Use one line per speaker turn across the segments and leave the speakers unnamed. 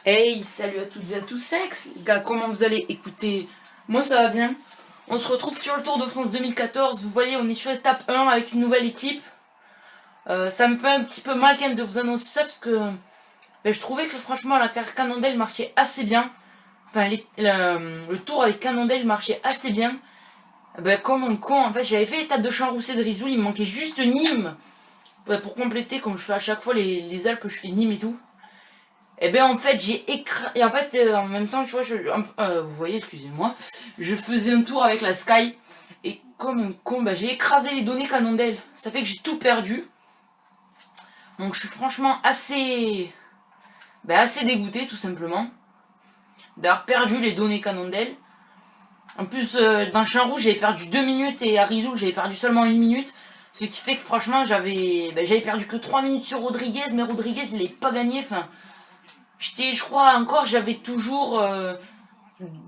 Hey, salut à toutes et à tous, les gars, comment vous allez? Écoutez, moi ça va bien. On se retrouve sur le Tour de France 2014. Vous voyez, on est sur l'étape 1 avec une nouvelle équipe. Ça me fait un petit peu mal quand même de vous annoncer ça parce que je trouvais que franchement la Cannondale marchait assez bien. Enfin, le tour avec Cannondale marchait assez bien. Comme un con, en fait, j'avais fait l'étape de Champs-Roussé de Risoul, il me manquait juste Nîmes. Pour compléter, comme je fais à chaque fois les Alpes, je fais Nîmes et tout. Et en fait j'ai écrasé, et en fait en même temps tu vois vous voyez, excusez-moi, je faisais un tour avec la Sky et comme un con j'ai écrasé les données Cannondale. Ça fait que j'ai tout perdu. Donc je suis franchement assez dégoûté tout simplement d'avoir perdu les données Cannondale. En plus dans Champ Rouge j'avais perdu 2 minutes et à Risoul j'avais perdu seulement 1 minute. Ce qui fait que franchement j'avais perdu que 3 minutes sur Rodriguez, mais Rodriguez il n'avait pas gagné, enfin je crois encore, j'avais toujours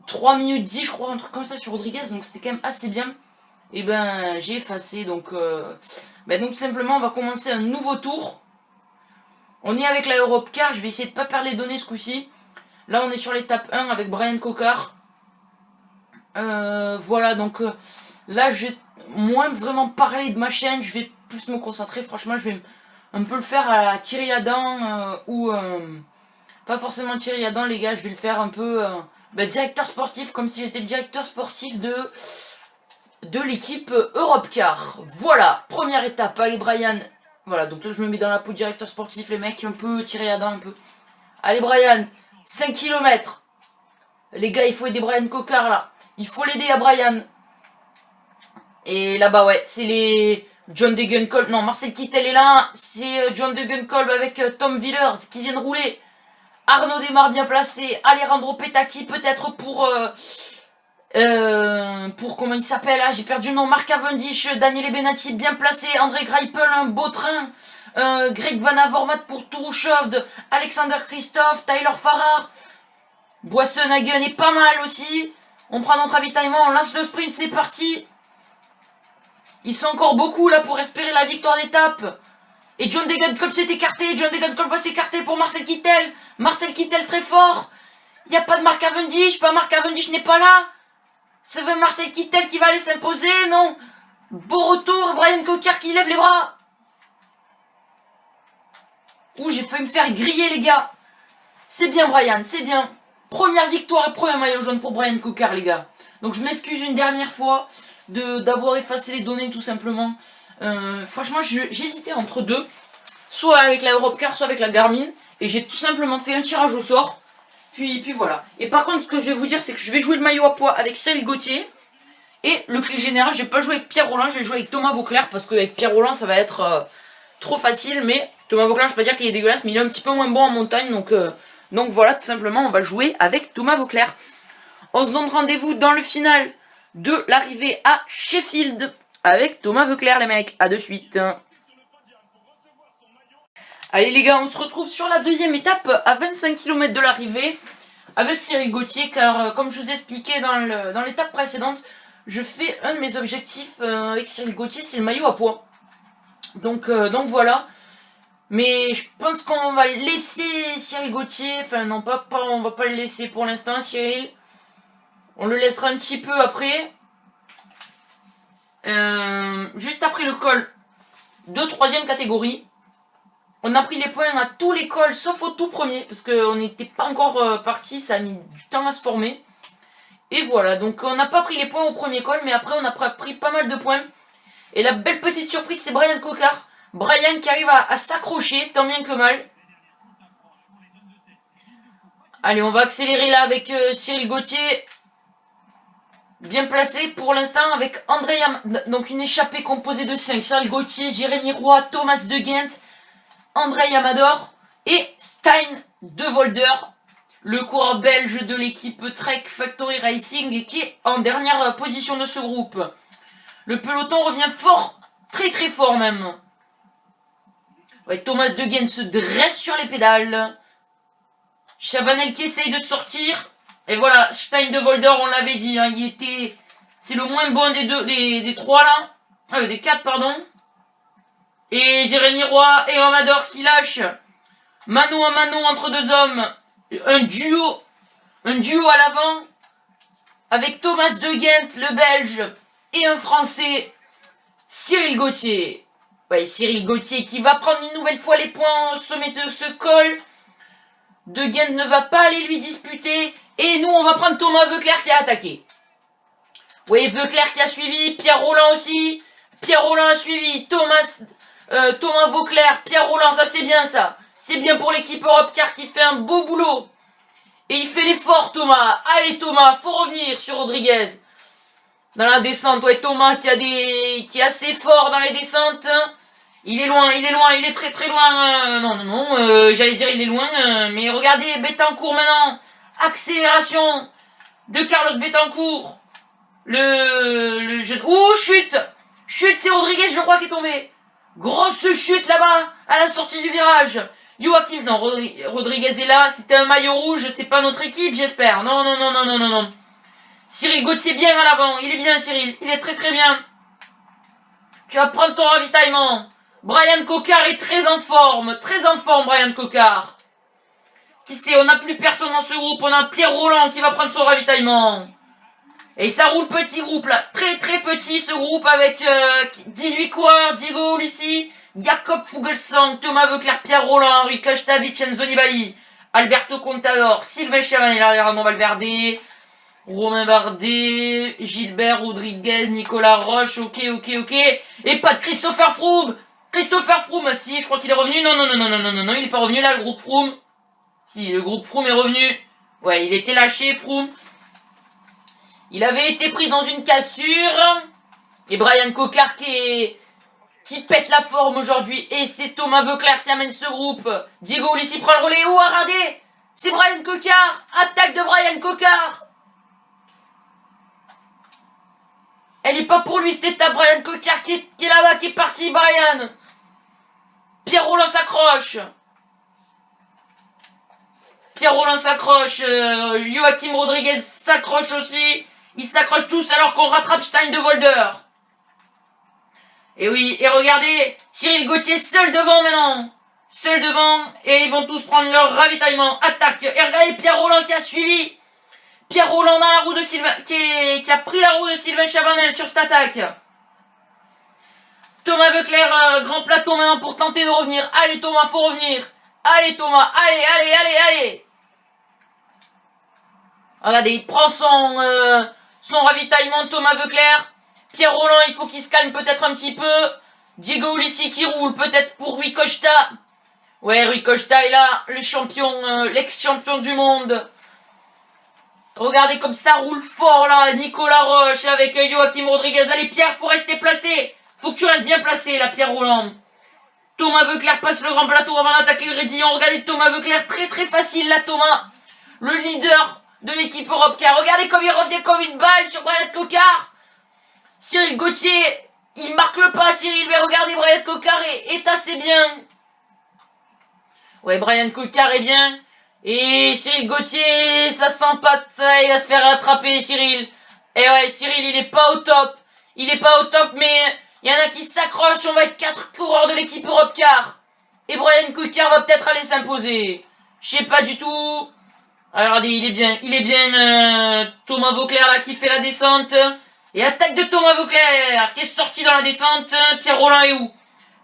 3 minutes 10, je crois, un truc comme ça sur Rodriguez, donc c'était quand même assez bien. Et j'ai effacé, donc tout simplement, on va commencer un nouveau tour. On est avec la Europe Car, je vais essayer de pas perdre les données ce coup-ci. Là, on est sur l'étape 1 avec Brian Cocard. Voilà, donc là, je vais moins vraiment parler de ma chaîne, je vais plus me concentrer. Franchement, je vais un peu le faire à Thierry Adam ou... pas forcément Thierry Adam, les gars, je vais le faire un peu directeur sportif, comme si j'étais le directeur sportif de l'équipe Europe Car. Voilà, première étape, allez Brian. Voilà, donc là je me mets dans la peau de directeur sportif, les mecs, un peu Thierry Adam, un peu. Allez Brian, 5 km. Les gars, il faut aider Brian Cocard là. Il faut l'aider à Brian. Et là-bas, ouais, c'est les John Degenkolb. Non, Marcel Kittel est là. C'est John Degenkolb avec Tom Villers qui viennent rouler. Arnaud Démarre bien placé, Alejandro Petacchi peut-être pour comment il s'appelle, j'ai perdu le nom, Marc Cavendish, Daniele Benatti bien placé, André Greipel, un beau train, Greg Van Avermaet pour Tourouchov, Alexander Christophe, Tyler Farrar, Boissenhagen est pas mal aussi. On prend notre ravitaillement, on lance le sprint, c'est parti. Ils sont encore beaucoup là pour espérer la victoire d'étape. Et John Degenkolb s'est écarté. John Degenkolb va s'écarter pour Marcel Kittel. Marcel Kittel très fort. Il n'y a pas de Marc Cavendish. Marc Cavendish n'est pas là. C'est Marcel Kittel qui va aller s'imposer. Non. Beau retour. Brian Cocard qui lève les bras. Ouh, j'ai failli me faire griller, les gars. C'est bien, Brian. C'est bien. Première victoire et premier maillot jaune pour Brian Cocard, les gars. Donc je m'excuse une dernière fois d'avoir effacé les données, tout simplement. Franchement, j'hésitais entre deux, soit avec la Europcar, soit avec la Garmin, et j'ai tout simplement fait un tirage au sort. Puis voilà. Et par contre, ce que je vais vous dire, c'est que je vais jouer le maillot à poids avec Cyril Gauthier. Et le prix général, je vais pas jouer avec Pierre Rolland, je vais jouer avec Thomas Vauclair, parce qu'avec Pierre Rolland, ça va être trop facile. Mais Thomas Vauclair, je peux pas dire qu'il est dégueulasse, mais il est un petit peu moins bon en montagne. Donc voilà, tout simplement, on va jouer avec Thomas Vauclair. On se donne rendez-vous dans le final de l'arrivée à Sheffield avec Thomas Vauclair, les mecs. À de suite. Allez les gars, on se retrouve sur la deuxième étape à 25 km de l'arrivée avec Cyril Gauthier, car comme je vous ai expliqué dans l'étape précédente, je fais un de mes objectifs avec Cyril Gauthier, c'est le maillot à poids. Donc voilà. Mais je pense qu'on va laisser Cyril Gauthier, enfin non on va pas le laisser pour l'instant, Cyril. On le laissera un petit peu après. Juste après le col de 3ème catégorie. On a pris les points à tous les cols sauf au tout premier, parce qu'on n'était pas encore parti, ça a mis du temps à se former. Et voilà, donc on n'a pas pris les points au premier col, mais après on a pris pas mal de points. Et la belle petite surprise, c'est Brian Cocard. Brian qui arrive à s'accrocher, tant bien que mal. Allez, on va accélérer là avec Cyril Gauthier. Bien placé pour l'instant avec André donc une échappée composée de 5. Cyril Gauthier, Jérémy Roy, Thomas De Gendt, André Amador et Stein De Volder, le coureur belge de l'équipe Trek Factory Racing qui est en dernière position de ce groupe. Le peloton revient fort, très très fort même. Ouais, Thomas De Gendt se dresse sur les pédales. Chavanel qui essaye de sortir. Et voilà, Stein De Volder, on l'avait dit, hein, c'est le moins bon des trois là. Des 4, pardon. Et Jérémy Roy et Amador qui lâche. Mano à mano entre deux hommes. un duo à l'avant avec Thomas De Gendt, le Belge, et un Français, Cyril Gauthier. Ouais, Cyril Gauthier qui va prendre une nouvelle fois les points au sommet de ce col. De Gendt ne va pas aller lui disputer. Et nous, on va prendre Thomas Voeckler qui a attaqué. Oui, Voeckler qui a suivi, Pierre Rolland aussi. Pierre Rolland a suivi, Thomas Voeckler, Pierre Rolland, ça c'est bien ça. C'est bien pour l'équipe Europcar qui fait un beau boulot. Et il fait l'effort Thomas. Allez Thomas, faut revenir sur Rodriguez. Dans la descente, ouais, Thomas qui est assez fort dans les descentes. Il est loin, il est très très loin. J'allais dire il est loin. Mais regardez, Betancourt maintenant. Accélération de Carlos Betancourt. Le jeu. Ouh, chute. Chute, c'est Rodriguez, je crois, qui est tombé. Grosse chute là-bas, à la sortie du virage. Joachim, non, Rodriguez est là. C'était un maillot rouge, c'est pas notre équipe, j'espère. Non. Cyril Gauthier bien à l'avant. Il est bien, Cyril. Il est très très bien. Tu vas prendre ton ravitaillement. Brian Coquard est très en forme, Brian Coquard. Qui sait, on n'a plus personne dans ce groupe. On a Pierre Rolland qui va prendre son ravitaillement. Et ça roule petit groupe là. Très très petit ce groupe avec 18 coureurs. Diego Ulissi, Jakob Fuglsang, Thomas Voeckler, Pierre Rolland, Rui Costa, Vincenzo Nibali, Alberto Contador, Sylvain Chavanel, Armand Valverde, Romain Bardet, Gilbert Rodriguez, Nicolas Roche, ok. Et pas de Christopher Froome. Si, je crois qu'il est revenu. Non, il est pas revenu là, le groupe Froome. Si, le groupe Froome est revenu. Ouais, il était lâché, Froome. Il avait été pris dans une cassure. Et Brian Coquard qui pète la forme aujourd'hui. Et c'est Thomas Voeckler qui amène ce groupe. Diego Ulissi prend le relais. Oh, regardez, c'est Brian Coquard. Attaque de Brian Coquard. Elle est pas pour lui, cette étape. Brian Coquard qui est là-bas, qui est parti, Brian. Pierre Rolland s'accroche. Joachim Rodriguez s'accroche aussi. Ils s'accrochent tous alors qu'on rattrape Stein de Volder. Et oui, et regardez, Cyril Gauthier seul devant maintenant. Et ils vont tous prendre leur ravitaillement. Attaque. Et regardez Pierre Rolland qui a suivi. Pierre Rolland dans la roue de Sylvain, qui a pris la roue de Sylvain Chavanel sur cette attaque. Thomas Voeckler, grand plateau maintenant pour tenter de revenir. Allez Thomas, faut revenir. Allez Thomas, allez. Regardez, il prend son ravitaillement, Thomas Voeckler. Pierre Rolland, il faut qu'il se calme peut-être un petit peu. Diego Ulissi qui roule, peut-être pour Rui Costa. Ouais, Rui Costa est là, le champion, l'ex-champion du monde. Regardez comme ça roule fort là, Nicolas Roche avec Joachim Rodriguez. Allez Pierre, faut rester placé. Faut que tu restes bien placé là, Pierre Rolland. Thomas Voeckler passe le grand plateau avant d'attaquer le Rédillon. Regardez Thomas Voeckler, très très facile là, Thomas. Le leader de l'équipe Europcar. Regardez comme il revient comme une balle sur Brian Coquard. Cyril Gauthier, il marque le pas, Cyril, mais regardez, Brian Coquard est assez bien. Ouais, Brian Coquard est bien. Et Cyril Gauthier, ça sent pas ça, il va se faire rattraper, Cyril. Et ouais, Cyril, il est pas au top. Mais il y en a qui s'accrochent, on va être 4 coureurs de l'équipe Europcar. Et Brian Coquard va peut-être aller s'imposer. Je sais pas du tout. Alors, regardez, il est bien Thomas Voeckler là qui fait la descente. Et attaque de Thomas Voeckler qui est sorti dans la descente. Pierre Rolland est où?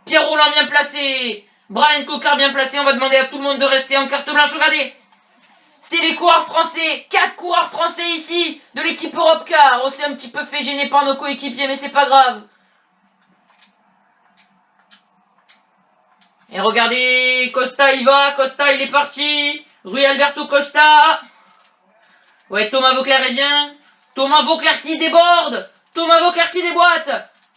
Pierre Rolland bien placé. Brian Coquard bien placé. On va demander à tout le monde de rester en carte blanche. Regardez. C'est les coureurs français. 4 coureurs français ici de l'équipe Europcar. On s'est un petit peu fait gêner par nos coéquipiers, mais c'est pas grave. Et regardez, Costa il va. Costa il est parti. Rui Alberto Costa. Ouais, Thomas Voeckler est bien. Thomas Voeckler qui déborde. Thomas Voeckler qui déboîte.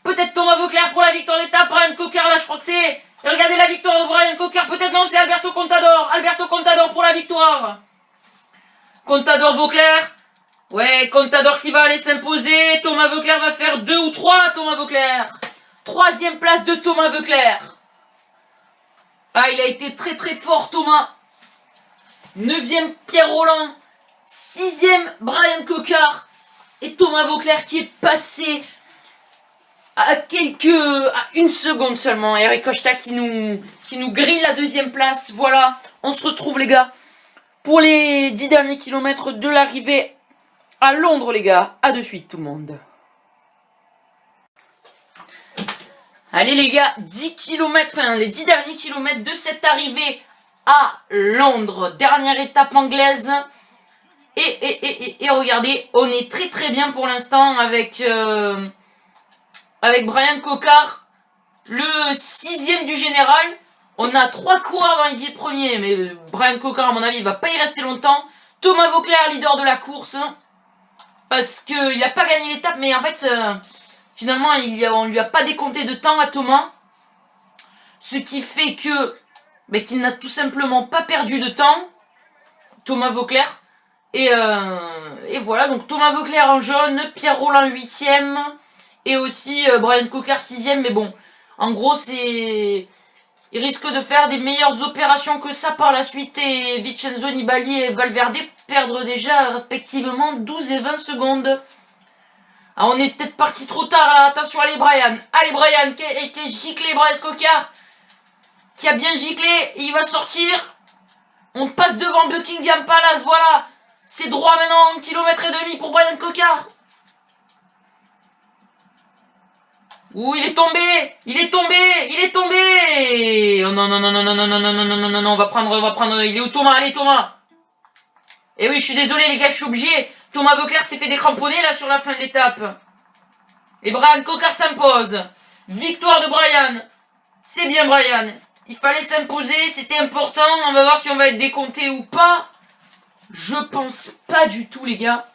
Peut-être Thomas Voeckler pour la victoire d'étape. Brian Coquard là, je crois que c'est. Et regardez la victoire de Brian Coquard. Peut-être non, c'est Alberto Contador. Alberto Contador pour la victoire. Contador Voeckler. Ouais, Contador qui va aller s'imposer. Thomas Voeckler va faire 2 ou 3. Thomas Voeckler. 3e place de Thomas Voeckler. Ah, il a été très très fort, Thomas. 9e Pierre Rolland. 6e Brian Coquard. Et Thomas Voeckler qui est passé à 1 seconde seulement. Et Rui Costa qui nous grille la 2e place. Voilà, on se retrouve les gars pour les 10 derniers kilomètres de l'arrivée à Londres, les gars. À de suite, tout le monde. Allez, les gars, 10 kilomètres, enfin, les 10 derniers kilomètres de cette arrivée à Londres. Dernière étape anglaise. Et regardez, on est très très bien pour l'instant avec Brian Cocard, le 6e du général. On a 3 coureurs dans les 10 premiers, mais Brian Cocard, à mon avis, il va pas y rester longtemps. Thomas Vauclair, leader de la course, parce qu'il n'a pas gagné l'étape, mais en fait, finalement, on lui a pas décompté de temps à Thomas, ce qui fait que qu'il n'a tout simplement pas perdu de temps, Thomas Vauclair. Et voilà, donc Thomas Vauclair en jaune, Pierre Rolland 8e, et aussi Brian Cocard 6e, mais bon, en gros, il risque de faire des meilleures opérations que ça par la suite, et Vincenzo Nibali et Valverde perdre déjà respectivement 12 et 20 secondes. Ah, on est peut-être parti trop tard, là. Attention, allez Brian, qui a giclé Brian Cocard, qui a bien giclé, il va sortir, on passe devant Buckingham Palace, voilà. C'est droit maintenant, 1,5 km pour Brian Cocard. Ouh, il est tombé. Oh non, on va prendre, il est où Thomas? Allez Thomas. Eh oui, je suis désolé les gars, je suis obligé. Thomas Vauclair s'est fait décramponner là sur la fin de l'étape. Et Brian Cocard s'impose. Victoire de Brian. C'est bien Brian. Il fallait s'imposer, c'était important. On va voir si on va être décompté ou pas. Je pense pas du tout les gars.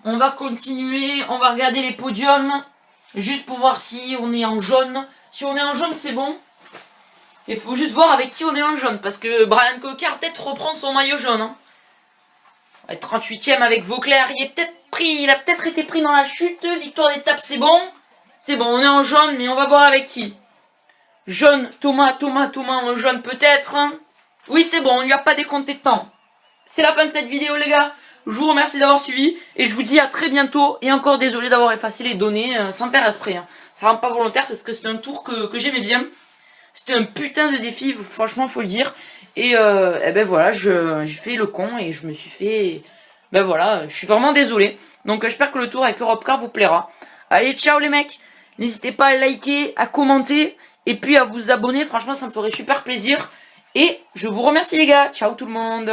On va continuer, on va regarder les podiums. Juste pour voir si on est en jaune. Si on est en jaune, c'est bon. Il faut juste voir avec qui on est en jaune. Parce que Brian Cocard peut-être reprend son maillot jaune. Hein. On va être 38e avec Vauclair. Il a peut-être été pris dans la chute. Victoire d'étape, c'est bon. C'est bon, on est en jaune, mais on va voir avec qui. Jaune, Thomas en jaune peut-être. Hein. Oui, c'est bon, on lui a pas décompté de temps. C'est la fin de cette vidéo, les gars. Je vous remercie d'avoir suivi et je vous dis à très bientôt. Et encore désolé d'avoir effacé les données sans faire exprès. Hein. Ça rend pas volontaire parce que c'est un tour que j'aimais bien. C'était un putain de défi, franchement, faut le dire. Et ben voilà, j'ai fait le con et je me suis fait... Ben voilà, je suis vraiment désolé. Donc j'espère que le tour avec Europcar vous plaira. Allez, ciao les mecs. N'hésitez pas à liker, à commenter et puis à vous abonner. Franchement, ça me ferait super plaisir. Et je vous remercie les gars. Ciao tout le monde.